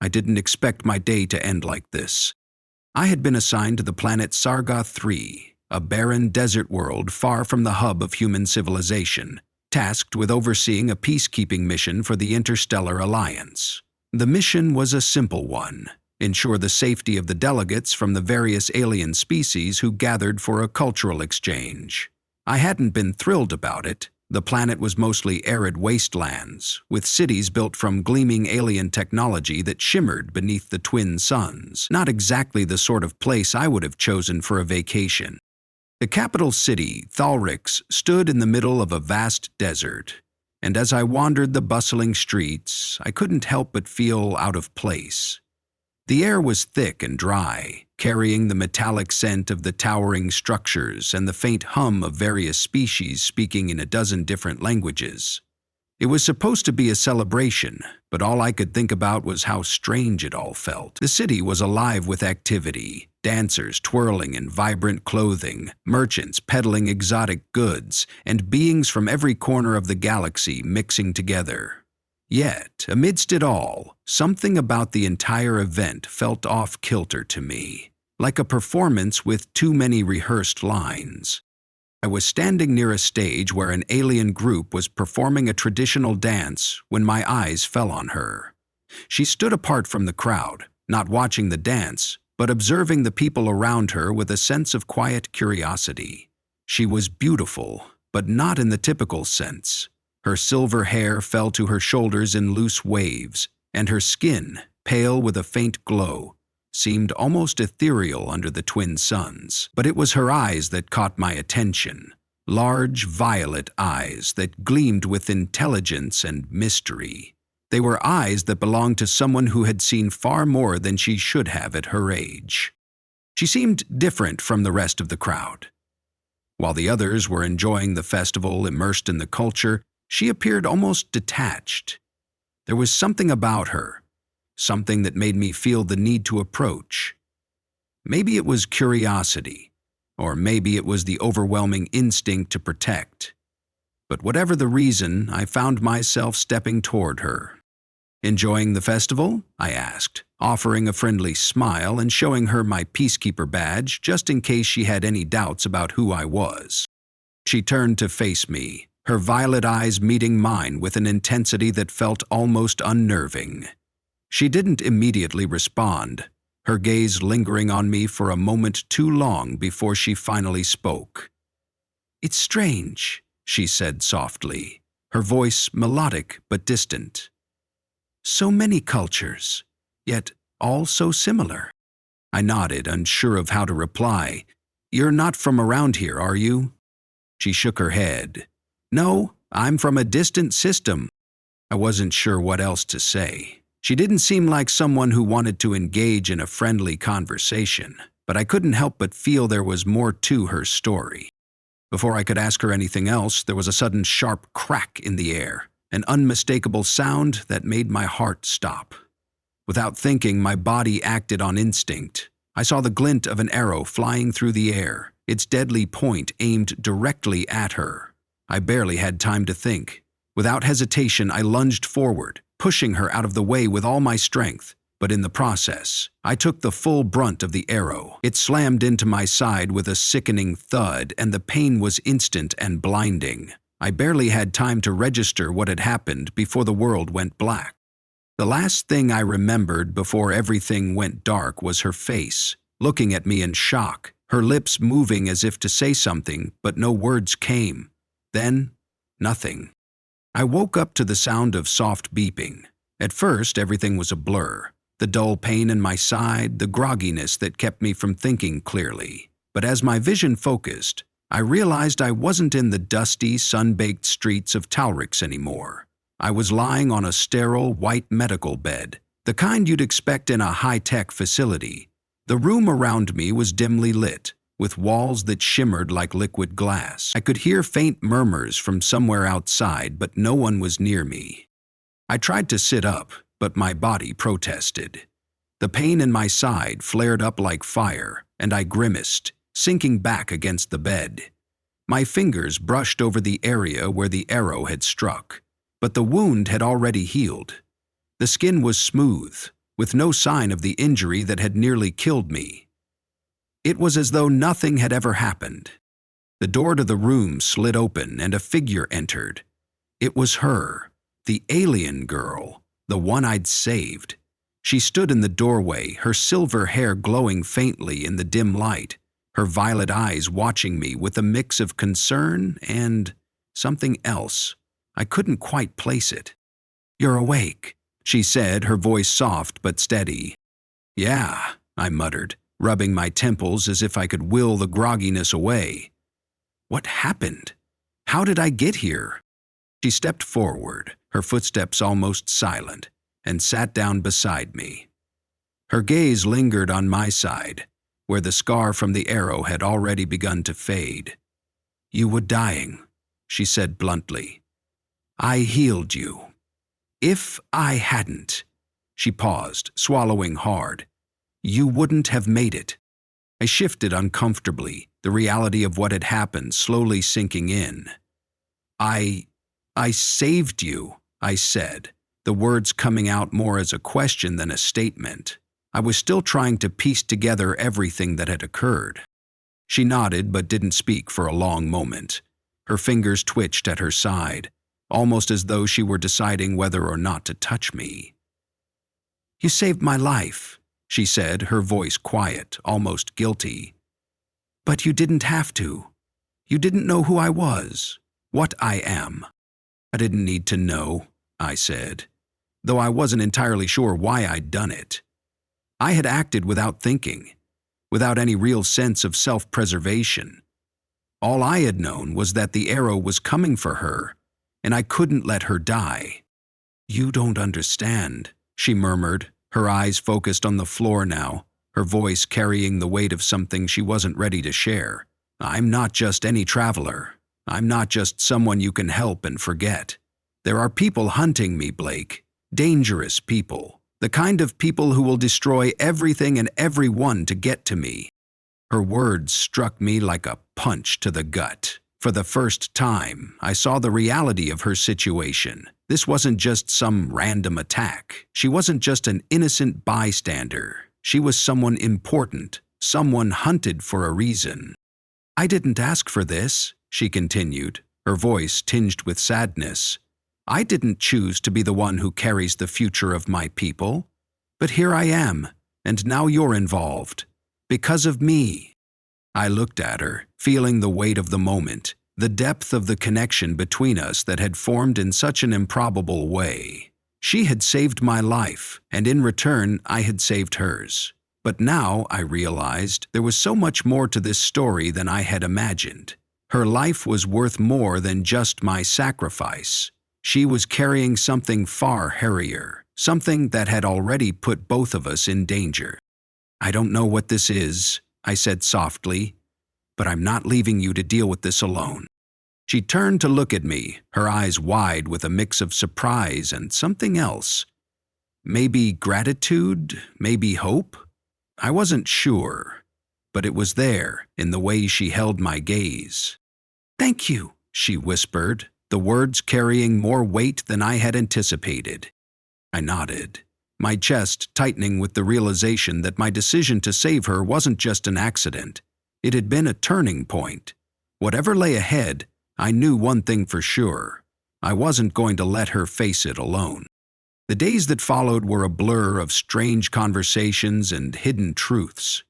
I didn't expect my day to end like this. I had been assigned to the planet Sarga 3, a barren desert world far from the hub of human civilization, tasked with overseeing a peacekeeping mission for the Interstellar Alliance. The mission was a simple one: ensure the safety of the delegates from the various alien species who gathered for a cultural exchange. I hadn't been thrilled about it. The planet was mostly arid wastelands, with cities built from gleaming alien technology that shimmered beneath the twin suns. Not exactly the sort of place I would have chosen for a vacation. The capital city, Thalrix, stood in the middle of a vast desert, and as I wandered the bustling streets, I couldn't help but feel out of place. The air was thick and dry, carrying the metallic scent of the towering structures and the faint hum of various species speaking in a dozen different languages. It was supposed to be a celebration, but all I could think about was how strange it all felt. The city was alive with activity, dancers twirling in vibrant clothing, merchants peddling exotic goods, and beings from every corner of the galaxy mixing together. Yet, amidst it all, something about the entire event felt off-kilter to me, like a performance with too many rehearsed lines. I was standing near a stage where an alien group was performing a traditional dance when my eyes fell on her. She stood apart from the crowd, not watching the dance, but observing the people around her with a sense of quiet curiosity. She was beautiful, but not in the typical sense. Her silver hair fell to her shoulders in loose waves, and her skin, pale with a faint glow, seemed almost ethereal under the twin suns. But it was her eyes that caught my attention, large violet eyes that gleamed with intelligence and mystery. They were eyes that belonged to someone who had seen far more than she should have at her age. She seemed different from the rest of the crowd. While the others were enjoying the festival, immersed in the culture, she appeared almost detached. There was something about her, something that made me feel the need to approach. Maybe it was curiosity, or maybe it was the overwhelming instinct to protect. But whatever the reason, I found myself stepping toward her. "Enjoying the festival?" I asked, offering a friendly smile and showing her my peacekeeper badge just in case she had any doubts about who I was. She turned to face me, her violet eyes meeting mine with an intensity that felt almost unnerving. She didn't immediately respond, her gaze lingering on me for a moment too long before she finally spoke. "It's strange," she said softly, her voice melodic but distant. "So many cultures, yet all so similar." I nodded, unsure of how to reply. "You're not from around here, are you?" She shook her head. "No, I'm from a distant system." I wasn't sure what else to say. She didn't seem like someone who wanted to engage in a friendly conversation, but I couldn't help but feel there was more to her story. Before I could ask her anything else, there was a sudden sharp crack in the air, an unmistakable sound that made my heart stop. Without thinking, my body acted on instinct. I saw the glint of an arrow flying through the air, its deadly point aimed directly at her. I barely had time to think. Without hesitation, I lunged forward, pushing her out of the way with all my strength. But in the process, I took the full brunt of the arrow. It slammed into my side with a sickening thud, and the pain was instant and blinding. I barely had time to register what had happened before the world went black. The last thing I remembered before everything went dark was her face, looking at me in shock, her lips moving as if to say something, but no words came. Then, nothing. I woke up to the sound of soft beeping. At first, everything was a blur. The dull pain in my side, the grogginess that kept me from thinking clearly. But as my vision focused, I realized I wasn't in the dusty, sun-baked streets of Thalrix anymore. I was lying on a sterile, white medical bed, the kind you'd expect in a high-tech facility. The room around me was dimly lit, with walls that shimmered like liquid glass. I could hear faint murmurs from somewhere outside, but no one was near me. I tried to sit up, but my body protested. The pain in my side flared up like fire, and I grimaced, sinking back against the bed. My fingers brushed over the area where the arrow had struck, but the wound had already healed. The skin was smooth, with no sign of the injury that had nearly killed me. It was as though nothing had ever happened. The door to the room slid open and a figure entered. It was her, the alien girl, the one I'd saved. She stood in the doorway, her silver hair glowing faintly in the dim light, her violet eyes watching me with a mix of concern and something else. I couldn't quite place it. "You're awake," she said, her voice soft but steady. "Yeah," I muttered, rubbing my temples as if I could will the grogginess away. "What happened? How did I get here?" She stepped forward, her footsteps almost silent, and sat down beside me. Her gaze lingered on my side, where the scar from the arrow had already begun to fade. "You were dying," she said bluntly. "I healed you. If I hadn't," she paused, swallowing hard, "you wouldn't have made it." I shifted uncomfortably, the reality of what had happened slowly sinking in. I saved you," I said, the words coming out more as a question than a statement. I was still trying to piece together everything that had occurred. She nodded but didn't speak for a long moment. Her fingers twitched at her side, almost as though she were deciding whether or not to touch me. "You saved my life," she said, her voice quiet, almost guilty. "But you didn't have to. You didn't know who I was, what I am." "I didn't need to know," I said, though I wasn't entirely sure why I'd done it. I had acted without thinking, without any real sense of self-preservation. All I had known was that the arrow was coming for her, and I couldn't let her die. "You don't understand," she murmured, her eyes focused on the floor now, her voice carrying the weight of something she wasn't ready to share. "I'm not just any traveler. I'm not just someone you can help and forget. There are people hunting me, Blake. Dangerous people. The kind of people who will destroy everything and everyone to get to me." Her words struck me like a punch to the gut. For the first time, I saw the reality of her situation. This wasn't just some random attack. She wasn't just an innocent bystander. She was someone important, someone hunted for a reason. "I didn't ask for this," she continued, her voice tinged with sadness. "I didn't choose to be the one who carries the future of my people. But here I am, and now you're involved. Because of me." I looked at her, feeling the weight of the moment, the depth of the connection between us that had formed in such an improbable way. She had saved my life, and in return I had saved hers. But now I realized there was so much more to this story than I had imagined. Her life was worth more than just my sacrifice. She was carrying something far hairier, something that had already put both of us in danger. "I don't know what this is," I said softly, "but I'm not leaving you to deal with this alone." She turned to look at me, her eyes wide with a mix of surprise and something else. Maybe gratitude, maybe hope? I wasn't sure, but it was there in the way she held my gaze. "Thank you," she whispered, the words carrying more weight than I had anticipated. I nodded, my chest tightening with the realization that my decision to save her wasn't just an accident. It had been a turning point. Whatever lay ahead, I knew one thing for sure. I wasn't going to let her face it alone. The days that followed were a blur of strange conversations and hidden truths.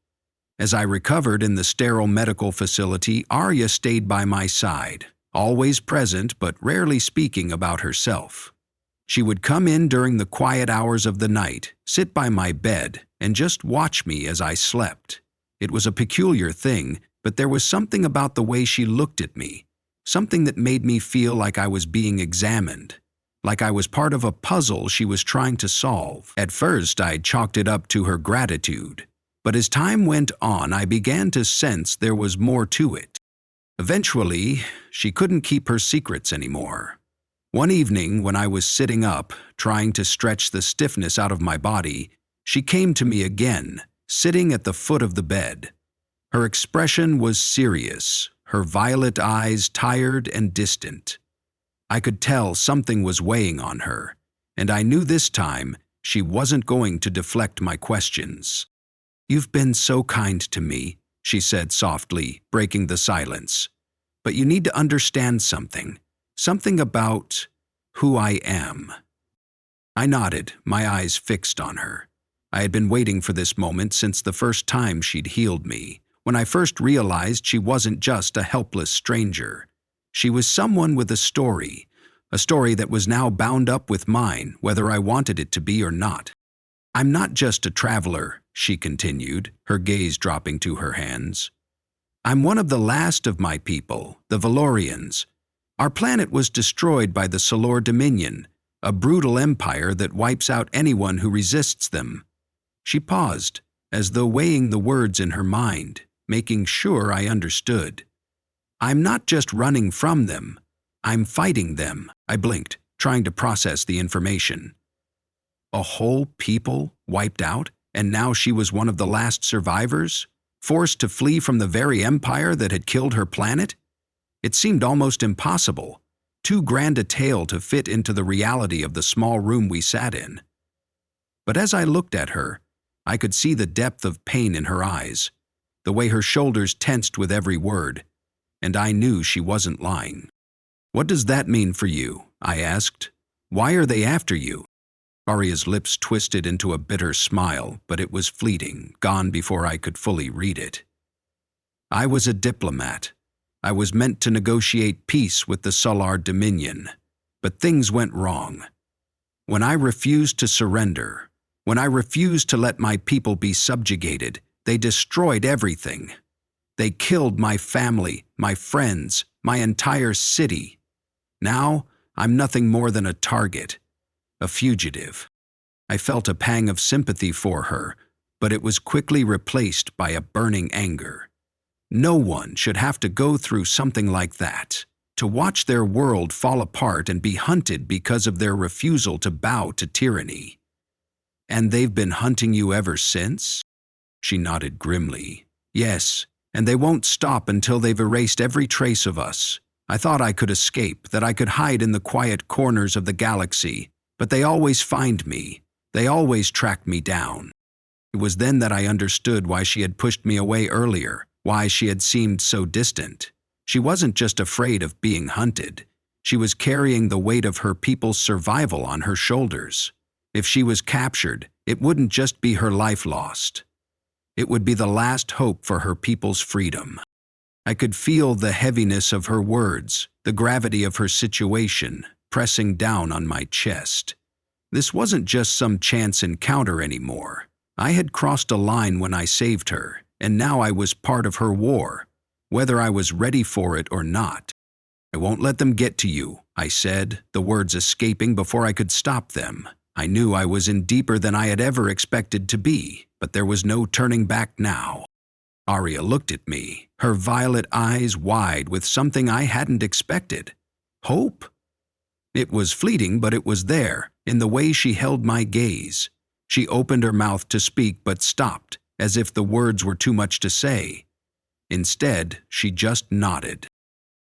As I recovered in the sterile medical facility, Arya stayed by my side, always present but rarely speaking about herself. She would come in during the quiet hours of the night, sit by my bed, and just watch me as I slept. It was a peculiar thing, but there was something about the way she looked at me, something that made me feel like I was being examined, like I was part of a puzzle she was trying to solve. At first, I chalked it up to her gratitude, but as time went on, I began to sense there was more to it. Eventually, she couldn't keep her secrets anymore. One evening, when I was sitting up, trying to stretch the stiffness out of my body, she came to me again, sitting at the foot of the bed. Her expression was serious, her violet eyes tired and distant. I could tell something was weighing on her, and I knew this time She wasn't going to deflect my questions. "You've been so kind to me," she said softly, breaking the silence. "But you need to understand something. Something about who I am." I nodded, my eyes fixed on her. I had been waiting for this moment since the first time she'd healed me, when I first realized she wasn't just a helpless stranger. She was someone with a story that was now bound up with mine, whether I wanted it to be or not. "I'm not just a traveler," she continued, her gaze dropping to her hands. "I'm one of the last of my people, the Valorians. Our planet was destroyed by the Solor Dominion, a brutal empire that wipes out anyone who resists them." She paused, as though weighing the words in her mind, making sure I understood. "I'm not just running from them. I'm fighting them." I blinked, trying to process the information. A whole people wiped out, and now she was one of the last survivors, forced to flee from the very empire that had killed her planet? It seemed almost impossible, too grand a tale to fit into the reality of the small room we sat in. But as I looked at her, I could see the depth of pain in her eyes, the way her shoulders tensed with every word, and I knew she wasn't lying. "What does that mean for you?" I asked. "Why are they after you?" Arya's lips twisted into a bitter smile, but it was fleeting, gone before I could fully read it. "I was a diplomat. I was meant to negotiate peace with the Solor Dominion, but things went wrong. When I refused to surrender, when I refused to let my people be subjugated, they destroyed everything. They killed my family, my friends, my entire city. Now, I'm nothing more than a target, a fugitive." I felt a pang of sympathy for her, but it was quickly replaced by a burning anger. No one should have to go through something like that, to watch their world fall apart and be hunted because of their refusal to bow to tyranny. "And they've been hunting you ever since?" She nodded grimly. "Yes, and they won't stop until they've erased every trace of us. I thought I could escape, that I could hide in the quiet corners of the galaxy, but they always find me. They always track me down." It was then that I understood why she had pushed me away earlier, why she had seemed so distant. She wasn't just afraid of being hunted. She was carrying the weight of her people's survival on her shoulders. If she was captured, it wouldn't just be her life lost. It would be the last hope for her people's freedom. I could feel the heaviness of her words, the gravity of her situation, pressing down on my chest. This wasn't just some chance encounter anymore. I had crossed a line when I saved her, and now I was part of her war, whether I was ready for it or not. "I won't let them get to you," I said, the words escaping before I could stop them. I knew I was in deeper than I had ever expected to be, but there was no turning back now. Arya looked at me, her violet eyes wide with something I hadn't expected. Hope? It was fleeting, but it was there, in the way she held my gaze. She opened her mouth to speak but stopped, as if the words were too much to say. Instead, she just nodded.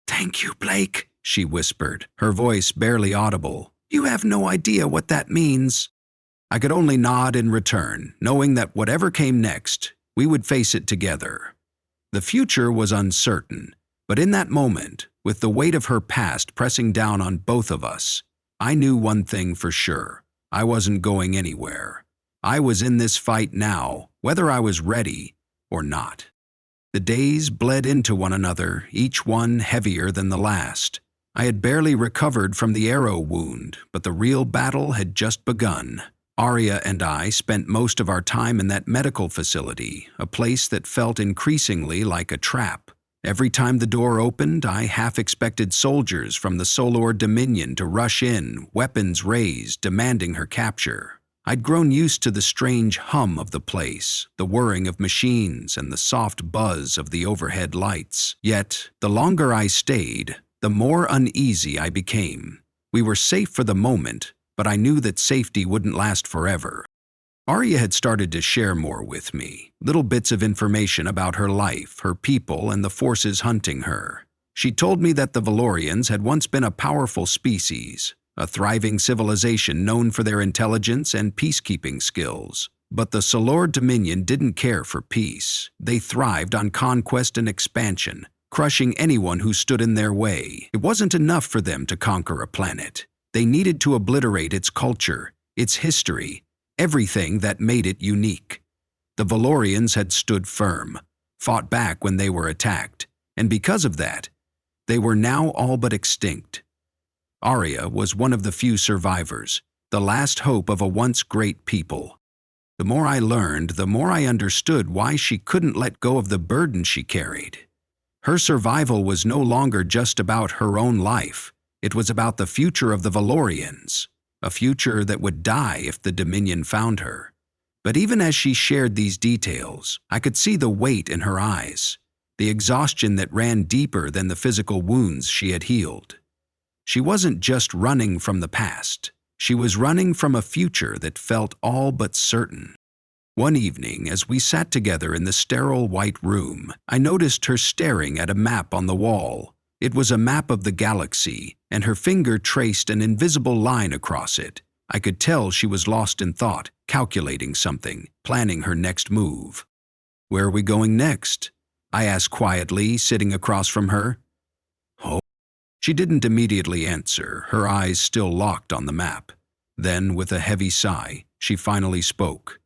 "Thank you, Blake," she whispered, her voice barely audible. "You have no idea what that means." I could only nod in return, knowing that whatever came next, we would face it together. The future was uncertain, but in that moment, with the weight of her past pressing down on both of us, I knew one thing for sure. I wasn't going anywhere. I was in this fight now, whether I was ready or not. The days bled into one another, each one heavier than the last. I had barely recovered from the arrow wound, but the real battle had just begun. Arya and I spent most of our time in that medical facility, a place that felt increasingly like a trap. Every time the door opened, I half expected soldiers from the Solor Dominion to rush in, weapons raised, demanding her capture. I'd grown used to the strange hum of the place, the whirring of machines and the soft buzz of the overhead lights. Yet, the longer I stayed, the more uneasy I became. We were safe for the moment, but I knew that safety wouldn't last forever. Arya had started to share more with me, little bits of information about her life, her people, and the forces hunting her. She told me that the Valorians had once been a powerful species, a thriving civilization known for their intelligence and peacekeeping skills. But the Solor Dominion didn't care for peace. They thrived on conquest and expansion, crushing anyone who stood in their way. It wasn't enough for them to conquer a planet. They needed to obliterate its culture, its history, everything that made it unique. The Valorians had stood firm, fought back when they were attacked, and because of that, they were now all but extinct. Arya was one of the few survivors, the last hope of a once great people. The more I learned, the more I understood why she couldn't let go of the burden she carried. Her survival was no longer just about her own life. It was about the future of the Valorians, a future that would die if the Dominion found her. But even as she shared these details, I could see the weight in her eyes, the exhaustion that ran deeper than the physical wounds she had healed. She wasn't just running from the past. She was running from a future that felt all but certain. One evening, as we sat together in the sterile white room, I noticed her staring at a map on the wall. It was a map of the galaxy, and her finger traced an invisible line across it. I could tell she was lost in thought, calculating something, planning her next move. "Where are we going next?" I asked quietly, sitting across from her. "Oh." She didn't immediately answer, her eyes still locked on the map. Then, with a heavy sigh, she finally spoke.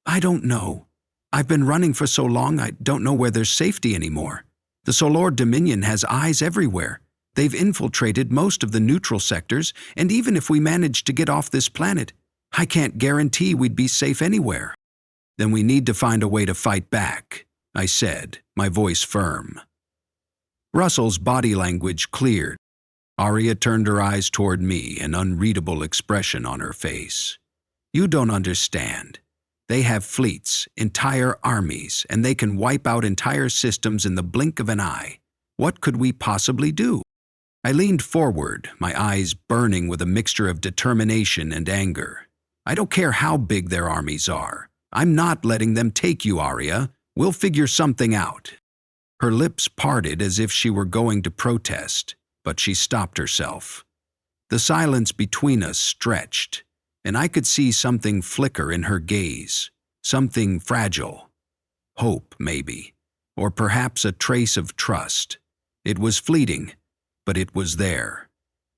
"I don't know. I've been running for so long I don't know where there's safety anymore. The Solor Dominion has eyes everywhere. They've infiltrated most of the neutral sectors, and even if we managed to get off this planet, I can't guarantee we'd be safe anywhere." "Then we need to find a way to fight back," I said, my voice firm. Russell's body language cleared. Arya turned her eyes toward me, an unreadable expression on her face. "You don't understand. They have fleets, entire armies, and they can wipe out entire systems in the blink of an eye. What could we possibly do?" I leaned forward, my eyes burning with a mixture of determination and anger. "I don't care how big their armies are. I'm not letting them take you, Arya. We'll figure something out." Her lips parted as if she were going to protest, but she stopped herself. The silence between us stretched, and I could see something flicker in her gaze, something fragile. Hope, maybe, or perhaps a trace of trust. It was fleeting, but it was there.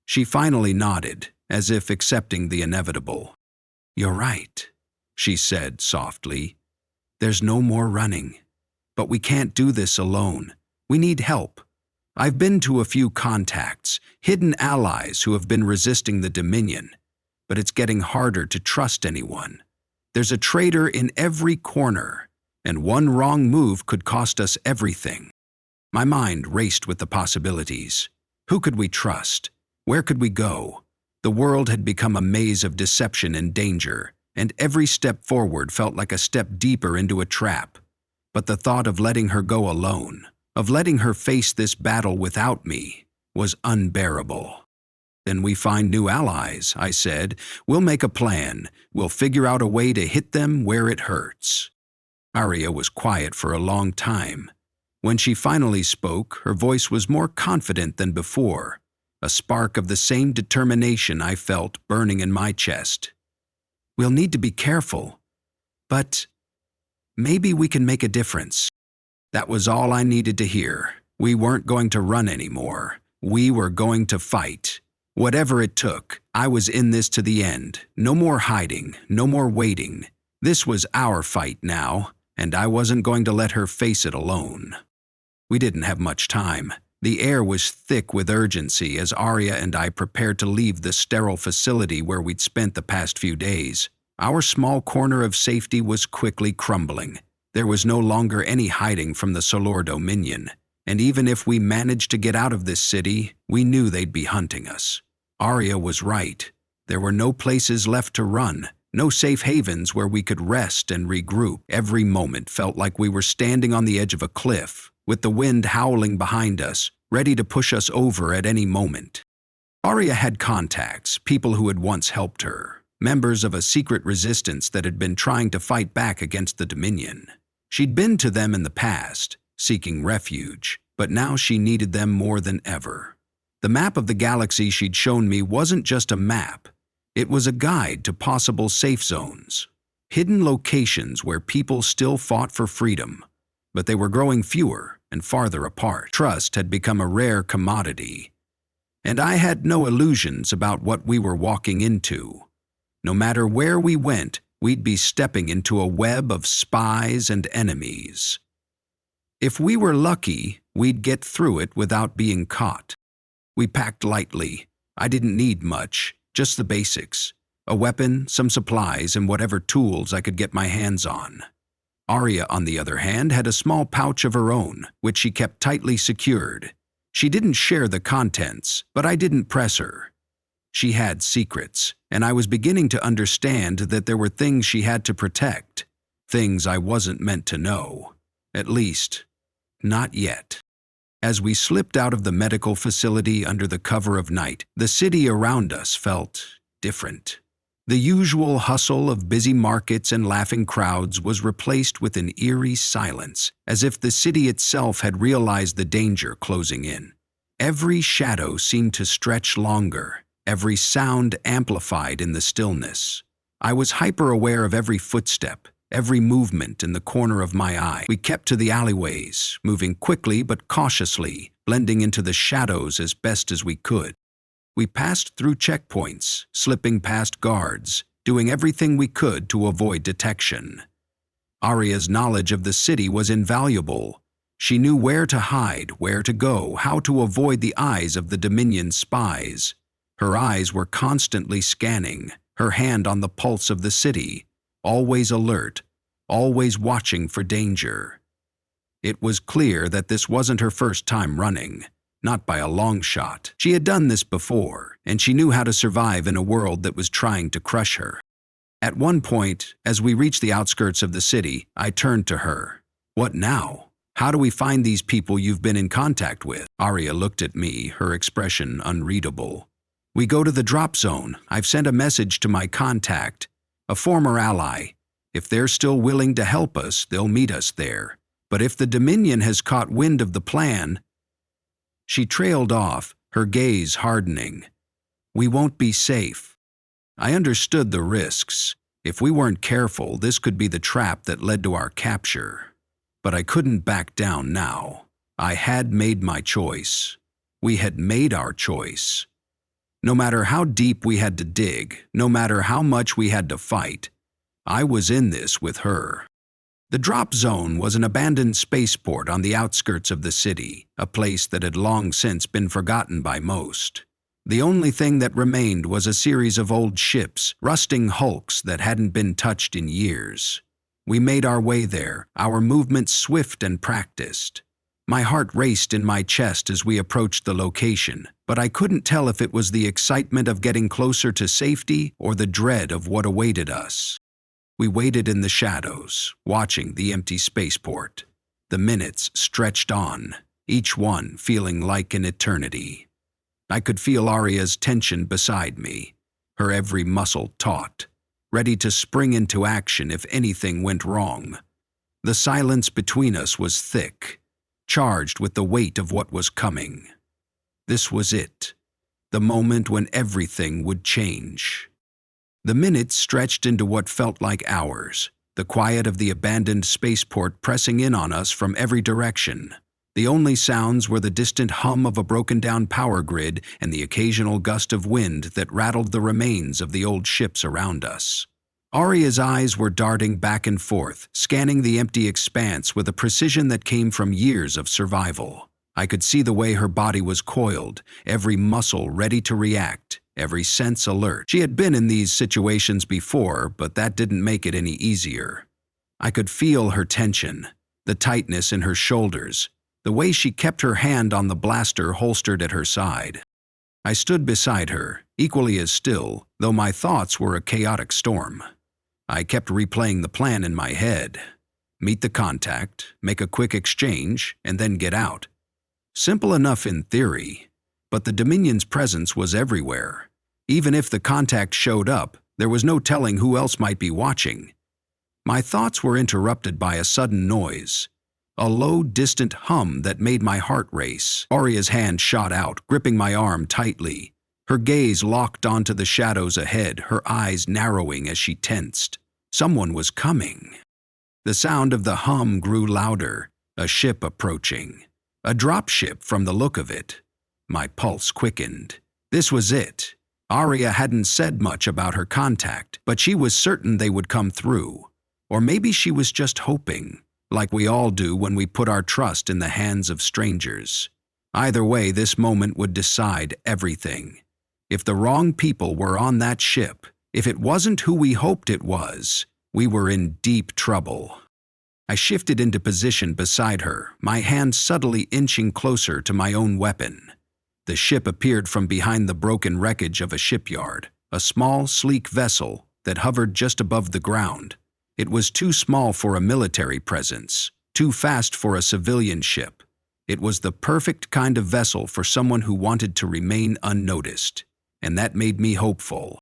She finally nodded, as if accepting the inevitable. "You're right," she said softly. "There's no more running. But we can't do this alone. We need help. I've been to a few contacts, hidden allies who have been resisting the Dominion, but it's getting harder to trust anyone. There's a traitor in every corner, and one wrong move could cost us everything." My mind raced with the possibilities. Who could we trust? Where could we go? The world had become a maze of deception and danger, and every step forward felt like a step deeper into a trap. But the thought of letting her go alone, of letting her face this battle without me, was unbearable. "Then we find new allies," I said. "We'll make a plan. We'll figure out a way to hit them where it hurts." Arya was quiet for a long time. When she finally spoke, her voice was more confident than before, a spark of the same determination I felt burning in my chest. "We'll need to be careful, but maybe we can make a difference." That was all I needed to hear. We weren't going to run anymore. We were going to fight. Whatever it took, I was in this to the end. No more hiding, no more waiting. This was our fight now, and I wasn't going to let her face it alone. We didn't have much time. The air was thick with urgency as Arya and I prepared to leave the sterile facility where we'd spent the past few days. Our small corner of safety was quickly crumbling. There was no longer any hiding from the Solor Dominion, and even if we managed to get out of this city, we knew they'd be hunting us. Arya was right. There were no places left to run, no safe havens where we could rest and regroup. Every moment felt like we were standing on the edge of a cliff, with the wind howling behind us, ready to push us over at any moment. Arya had contacts, people who had once helped her, members of a secret resistance that had been trying to fight back against the Dominion. She'd been to them in the past, seeking refuge, but now she needed them more than ever. The map of the galaxy she'd shown me wasn't just a map. It was a guide to possible safe zones, hidden locations where people still fought for freedom, but they were growing fewer and farther apart. Trust had become a rare commodity, and I had no illusions about what we were walking into. No matter where we went, we'd be stepping into a web of spies and enemies. If we were lucky, we'd get through it without being caught. We packed lightly. I didn't need much, just the basics. A weapon, some supplies, and whatever tools I could get my hands on. Arya, on the other hand, had a small pouch of her own, which she kept tightly secured. She didn't share the contents, but I didn't press her. She had secrets, and I was beginning to understand that there were things she had to protect, things I wasn't meant to know. At least, not yet. As we slipped out of the medical facility under the cover of night, the city around us felt different. The usual hustle of busy markets and laughing crowds was replaced with an eerie silence, as if the city itself had realized the danger closing in. Every shadow seemed to stretch longer, every sound amplified in the stillness. I was hyper-aware of every footstep, every movement in the corner of my eye. We kept to the alleyways, moving quickly but cautiously, blending into the shadows as best as we could. We passed through checkpoints, slipping past guards, doing everything we could to avoid detection. Arya's knowledge of the city was invaluable. She knew where to hide, where to go, how to avoid the eyes of the Dominion spies. Her eyes were constantly scanning, her hand on the pulse of the city, always alert, always watching for danger. It was clear that this wasn't her first time running. Not by a long shot. She had done this before, and she knew how to survive in a world that was trying to crush her. At one point, as we reached the outskirts of the city, I turned to her. "What now? How do we find these people you've been in contact with?" Arya looked at me, her expression unreadable. "We go to the drop zone. I've sent a message to my contact, a former ally. If they're still willing to help us, they'll meet us there. But if the Dominion has caught wind of the plan..." She trailed off, her gaze hardening. "We won't be safe." I understood the risks. If we weren't careful, this could be the trap that led to our capture. But I couldn't back down now. I had made my choice. We had made our choice. No matter how deep we had to dig, no matter how much we had to fight, I was in this with her. The drop zone was an abandoned spaceport on the outskirts of the city, a place that had long since been forgotten by most. The only thing that remained was a series of old ships, rusting hulks that hadn't been touched in years. We made our way there, our movements swift and practiced. My heart raced in my chest as we approached the location, but I couldn't tell if it was the excitement of getting closer to safety or the dread of what awaited us. We waited in the shadows, watching the empty spaceport. The minutes stretched on, each one feeling like an eternity. I could feel Arya's tension beside me, her every muscle taut, ready to spring into action if anything went wrong. The silence between us was thick, charged with the weight of what was coming. This was it, the moment when everything would change. The minutes stretched into what felt like hours, the quiet of the abandoned spaceport pressing in on us from every direction. The only sounds were the distant hum of a broken-down power grid and the occasional gust of wind that rattled the remains of the old ships around us. Arya's eyes were darting back and forth, scanning the empty expanse with a precision that came from years of survival. I could see the way her body was coiled, every muscle ready to react, every sense alert. She had been in these situations before, but that didn't make it any easier. I could feel her tension, the tightness in her shoulders, the way she kept her hand on the blaster holstered at her side. I stood beside her, equally as still, though my thoughts were a chaotic storm. I kept replaying the plan in my head. Meet the contact, make a quick exchange, and then get out. Simple enough in theory, but the Dominion's presence was everywhere. Even if the contact showed up, there was no telling who else might be watching. My thoughts were interrupted by a sudden noise. a low, distant hum that made my heart race. Arya's hand shot out, gripping my arm tightly. Her gaze locked onto the shadows ahead, her eyes narrowing as she tensed. Someone was coming. The sound of the hum grew louder, a ship approaching. A dropship from the look of it. My pulse quickened. This was it. Arya hadn't said much about her contact, but she was certain they would come through. Or maybe she was just hoping, like we all do when we put our trust in the hands of strangers. Either way, this moment would decide everything. If the wrong people were on that ship, if it wasn't who we hoped it was, we were in deep trouble. I shifted into position beside her, my hand subtly inching closer to my own weapon. The ship appeared from behind the broken wreckage of a shipyard, a small, sleek vessel that hovered just above the ground. It was too small for a military presence, too fast for a civilian ship. It was the perfect kind of vessel for someone who wanted to remain unnoticed, and that made me hopeful.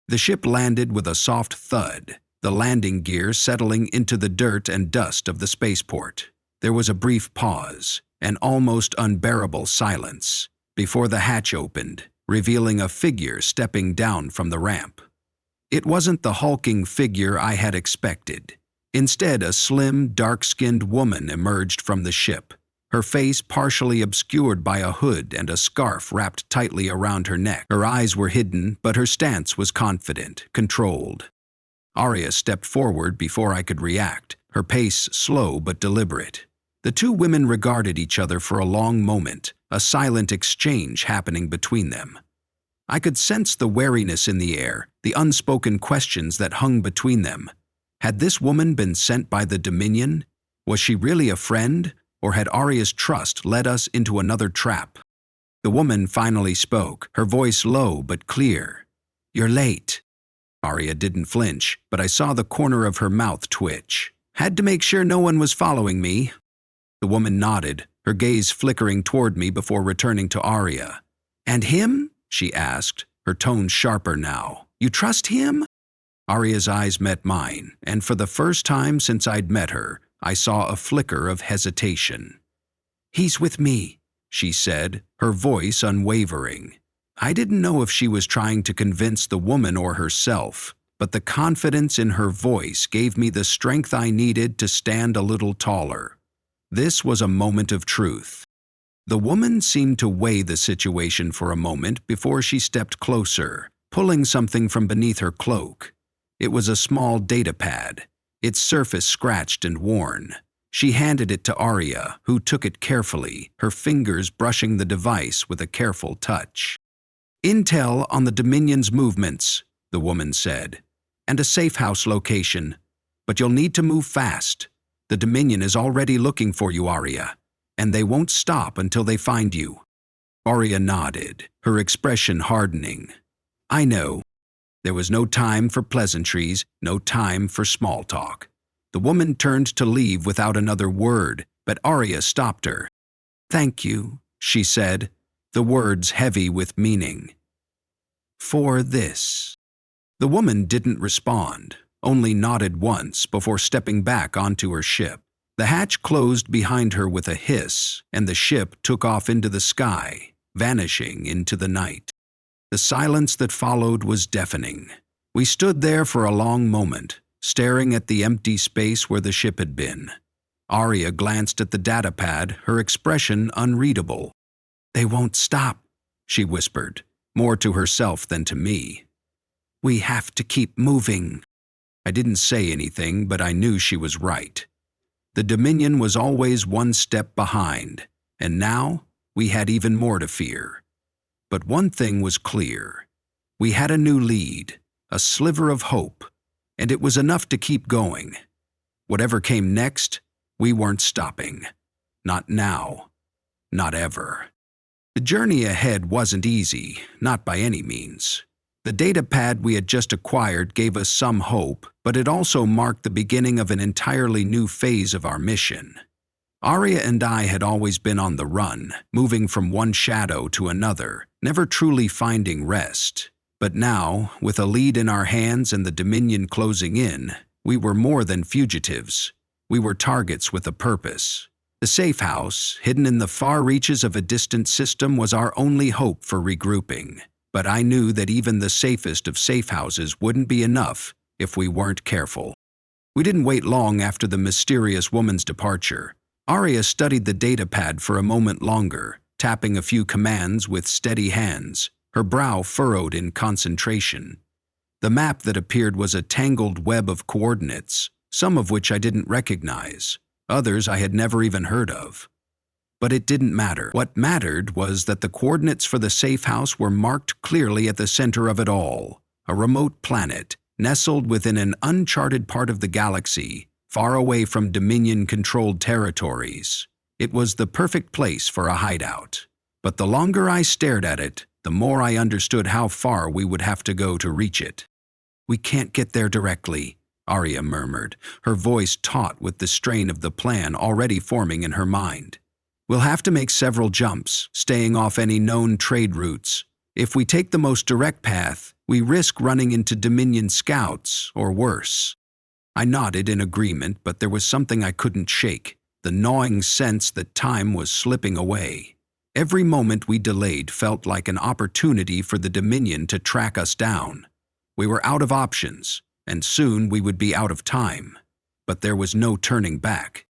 The ship landed with a soft thud, the landing gear settling into the dirt and dust of the spaceport. There was a brief pause, an almost unbearable silence, before the hatch opened, revealing a figure stepping down from the ramp. It wasn't the hulking figure I had expected. Instead, a slim, dark-skinned woman emerged from the ship, her face partially obscured by a hood and a scarf wrapped tightly around her neck. Her eyes were hidden, but her stance was confident, controlled. Arya stepped forward before I could react, her pace slow but deliberate. The two women regarded each other for a long moment, a silent exchange happening between them. I could sense the wariness in the air, the unspoken questions that hung between them. Had this woman been sent by the Dominion? Was she really a friend, or had Arya's trust led us into another trap? The woman finally spoke, her voice low but clear. "You're late." Arya didn't flinch, but I saw the corner of her mouth twitch. "Had to make sure no one was following me." The woman nodded, her gaze flickering toward me before returning to Arya. "And him?" she asked, her tone sharper now. "You trust him?" Arya's eyes met mine, and for the first time since I'd met her, I saw a flicker of hesitation. "He's with me," she said, her voice unwavering. I didn't know if she was trying to convince the woman or herself, but the confidence in her voice gave me the strength I needed to stand a little taller. This was a moment of truth. The woman seemed to weigh the situation for a moment before she stepped closer, pulling something from beneath her cloak. It was a small data pad, its surface scratched and worn. She handed it to Arya, who took it carefully, her fingers brushing the device with a careful touch. "Intel on the Dominion's movements," the woman said, "and a safe house location. But you'll need to move fast. The Dominion is already looking for you, Arya, and they won't stop until they find you." Arya nodded, her expression hardening. "I know." There was no time for pleasantries, no time for small talk. The woman turned to leave without another word, but Arya stopped her. "Thank you," she said, the words heavy with meaning. "For this." The woman didn't respond, only nodded once before stepping back onto her ship. The hatch closed behind her with a hiss, and the ship took off into the sky, vanishing into the night. The silence that followed was deafening. We stood there for a long moment, staring at the empty space where the ship had been. Arya glanced at the datapad, her expression unreadable. "They won't stop," she whispered, more to herself than to me. "We have to keep moving." I didn't say anything, but I knew she was right. The Dominion was always one step behind, and now we had even more to fear. But one thing was clear. We had a new lead, a sliver of hope, and it was enough to keep going. Whatever came next, we weren't stopping. Not now. Not ever. The journey ahead wasn't easy, not by any means. The data pad we had just acquired gave us some hope, but it also marked the beginning of an entirely new phase of our mission. Arya and I had always been on the run, moving from one shadow to another, never truly finding rest. But now, with a lead in our hands and the Dominion closing in, we were more than fugitives. We were targets with a purpose. The safe house, hidden in the far reaches of a distant system, was our only hope for regrouping. But I knew that even the safest of safe houses wouldn't be enough if we weren't careful. We didn't wait long after the mysterious woman's departure. Arya studied the datapad for a moment longer, tapping a few commands with steady hands, her brow furrowed in concentration. The map that appeared was a tangled web of coordinates, some of which I didn't recognize, others I had never even heard of. But it didn't matter. What mattered was that the coordinates for the safe house were marked clearly at the center of it all, a remote planet, nestled within an uncharted part of the galaxy, far away from Dominion-controlled territories. It was the perfect place for a hideout. But the longer I stared at it, the more I understood how far we would have to go to reach it. "We can't get there directly," Arya murmured, her voice taut with the strain of the plan already forming in her mind. "We'll have to make several jumps, staying off any known trade routes. If we take the most direct path, we risk running into Dominion scouts, or worse." I nodded in agreement, but there was something I couldn't shake, the gnawing sense that time was slipping away. Every moment we delayed felt like an opportunity for the Dominion to track us down. We were out of options, and soon we would be out of time. But there was no turning back.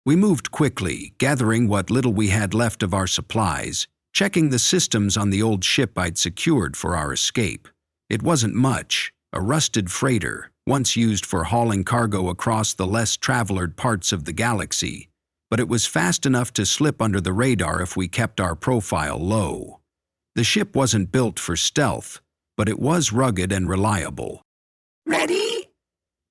We moved quickly, gathering what little we had left of our supplies, checking the systems on the old ship I'd secured for our escape. It wasn't much, a rusted freighter, once used for hauling cargo across the less traveled parts of the galaxy, but it was fast enough to slip under the radar if we kept our profile low. The ship wasn't built for stealth, but it was rugged and reliable. "Ready?"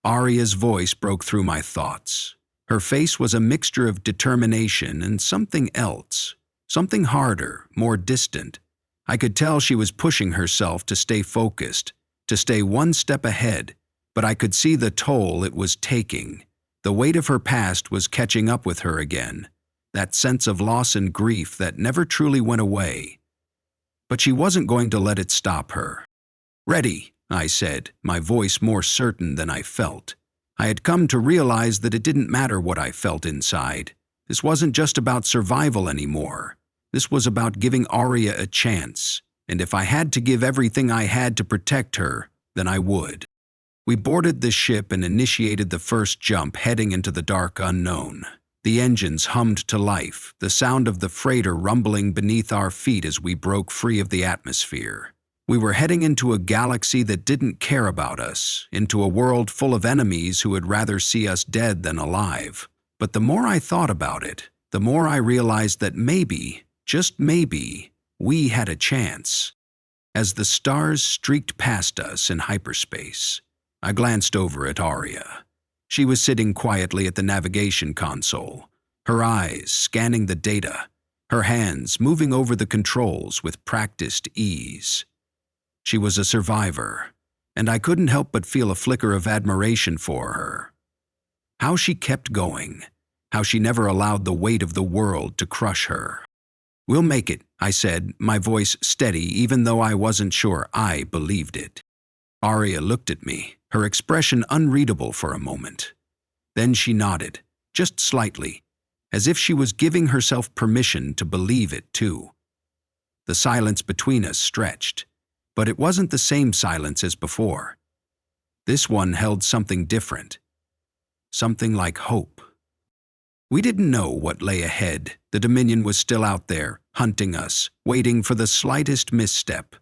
Arya's voice broke through my thoughts. Her face was a mixture of determination and something else, something harder, more distant. I could tell she was pushing herself to stay focused, to stay one step ahead, but I could see the toll it was taking. The weight of her past was catching up with her again, that sense of loss and grief that never truly went away. But she wasn't going to let it stop her. "Ready," I said, my voice more certain than I felt. I had come to realize that it didn't matter what I felt inside. This wasn't just about survival anymore. This was about giving Arya a chance, and if I had to give everything I had to protect her, then I would. We boarded the ship and initiated the first jump, heading into the dark unknown. The engines hummed to life, the sound of the freighter rumbling beneath our feet as we broke free of the atmosphere. We were heading into a galaxy that didn't care about us, into a world full of enemies who would rather see us dead than alive. But the more I thought about it, the more I realized that maybe, just maybe, we had a chance. As the stars streaked past us in hyperspace, I glanced over at Arya. She was sitting quietly at the navigation console, her eyes scanning the data, her hands moving over the controls with practiced ease. She was a survivor, and I couldn't help but feel a flicker of admiration for her. How she kept going, how she never allowed the weight of the world to crush her. "We'll make it," I said, my voice steady even though I wasn't sure I believed it. Arya looked at me, her expression unreadable for a moment. Then she nodded, just slightly, as if she was giving herself permission to believe it too. The silence between us stretched, but it wasn't the same silence as before. This one held something different, something like hope. We didn't know what lay ahead. The Dominion was still out there, hunting us, waiting for the slightest misstep.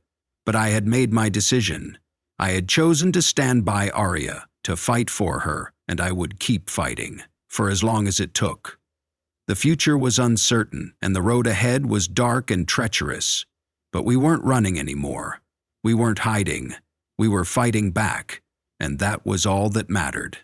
But I had made my decision. I had chosen to stand by Arya, to fight for her, and I would keep fighting, for as long as it took. The future was uncertain, and the road ahead was dark and treacherous. But we weren't running anymore. We weren't hiding. We were fighting back, and that was all that mattered.